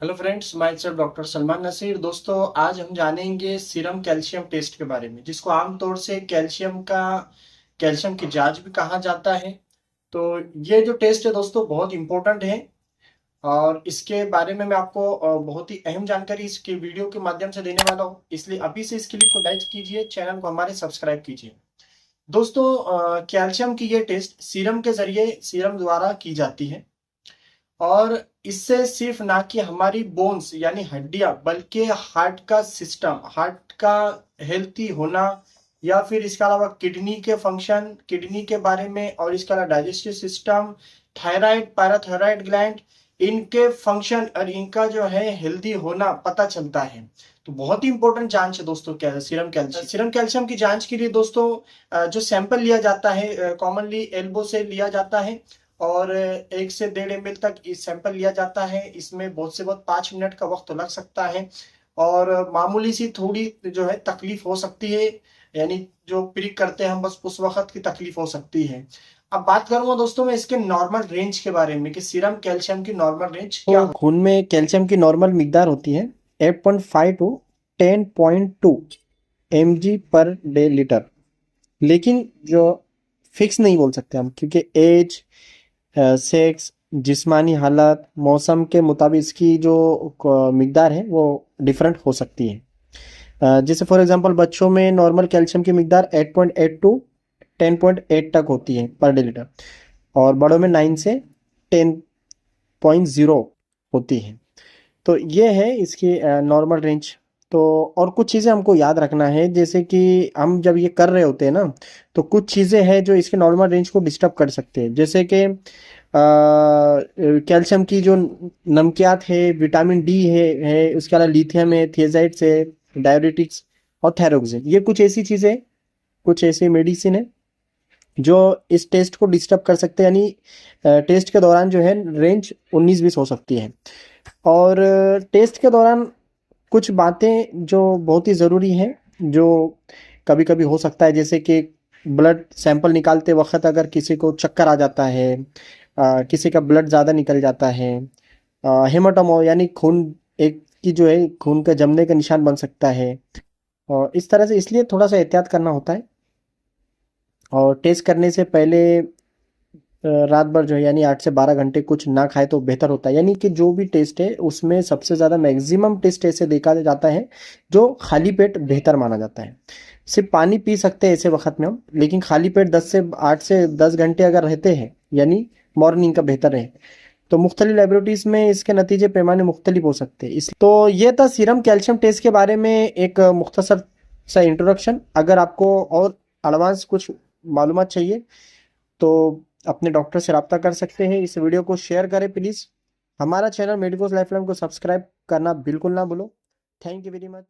Hello friends, myself doctor Salman Nasir. दोस्तों, आज हम जानेंगे सीरम कैल्शियम टेस्ट के बारे में, जिसको आमतौर से कैल्शियम की जांच भी कहा जाता है। तो ये जो टेस्ट है दोस्तों, बहुत इंपॉर्टेंट है और इसके बारे में मैं आपको बहुत ही अहम जानकारी इसके वीडियो के माध्यम से देने वाला हूँ। इसलिए अभी से इस क्लिप को लाइक कीजिए, चैनल को हमारे सब्सक्राइब कीजिए। दोस्तों, कैल्शियम की ये टेस्ट सीरम द्वारा की जाती है और इससे सिर्फ ना कि हमारी बोन्स यानी हड्डियां, बल्कि हार्ट का हेल्थी होना, या फिर इसके अलावा किडनी के बारे में, और इसके अलावा digestive system, thyroid, parathyroid gland, इनके फंक्शन और इनका जो है हेल्दी होना पता चलता है। तो बहुत ही इंपॉर्टेंट जांच है दोस्तों, क्या सीरम कैल्शियम की जांच के लिए दोस्तों जो सैंपल लिया जाता है, कॉमनली एल्बो से लिया जाता है और 1 से 1.5 ml तक इस सैंपल लिया जाता है। इसमें बहुत से बहुत 5 मिनट का वक्त लग सकता है और मामूली सी थोड़ी जो है तकलीफ हो सकती है, यानी जो प्रिक करते हैं हम, बस उस वक्त की तकलीफ हो सकती है। अब बात करूंगा दोस्तों मैं इसके नॉर्मल रेंज के बारे में कि सीरम कैल्शियम की नॉर्मल रेंज क्या तो खून में कैल्शियम की नॉर्मल मिकदार होती है 8.5 टू 10.2 mg/dl। लेकिन जो फिक्स नहीं बोल सकते हम, क्योंकि एज, सेक्स, जिस्मानी हालत, मौसम के मुताबिक इसकी जो मिकदार है वो डिफरेंट हो सकती है। जैसे फॉर एग्जांपल बच्चों में नॉर्मल कैल्शियम की मिकदार 8.8 टू 10.8 तक होती है पर डेलीटर, और बड़ों में 9 से 10.0 होती है। तो ये है इसकी नॉर्मल रेंज। तो और कुछ चीज़ें हमको याद रखना है, जैसे कि हम जब ये कर रहे होते हैं ना, तो कुछ चीज़ें हैं जो इसके नॉर्मल रेंज को डिस्टर्ब कर सकते हैं, जैसे कि कैल्शियम की जो नमकियात है, विटामिन डी है, उसके अलावा लिथियम है, थियाजाइड्स है, डायबिटिक्स और थायरोक्सिन। ये कुछ ऐसी चीज़ें, कुछ ऐसी मेडिसिन है जो इस टेस्ट को डिस्टर्ब कर सकते हैं, यानी टेस्ट के दौरान जो है रेंज 19-20 हो सकती है। और टेस्ट के दौरान कुछ बातें जो बहुत ही ज़रूरी हैं, जो कभी कभी हो सकता है, जैसे कि ब्लड सैंपल निकालते वक्त अगर किसी को चक्कर आ जाता है, किसी का ब्लड ज़्यादा निकल जाता है, हेमाटोमा यानी खून एक की जो है खून का जमने का निशान बन सकता है। और इस तरह से इसलिए थोड़ा सा एहतियात करना होता है। और टेस्ट करने से पहले रात भर जो है यानी 8 से 12 घंटे कुछ ना खाए तो बेहतर होता है। यानी कि जो भी टेस्ट है उसमें सबसे ज़्यादा मैक्सिमम टेस्ट ऐसे देखा जाता है जो खाली पेट बेहतर माना जाता है। सिर्फ पानी पी सकते हैं ऐसे वक्त में हम, लेकिन खाली पेट 8 से 10 घंटे अगर रहते हैं, यानी मॉर्निंग का बेहतर है। तो मुख्तलिफ लेबोरेटरीज में इसके नतीजे पैमाने मुख्तलिफ हो सकते हैं। इस तो ये था सीरम कैल्शियम टेस्ट के बारे में एक मुख्तसर सा इंट्रोडक्शन। अगर आपको और एडवांस कुछ मालूमात चाहिए तो अपने डॉक्टर से रब्ता कर सकते हैं। इस वीडियो को शेयर करें प्लीज़। हमारा चैनल मेडिकोस लाइफलाइन को सब्सक्राइब करना बिल्कुल ना भूलो। Thank you very much.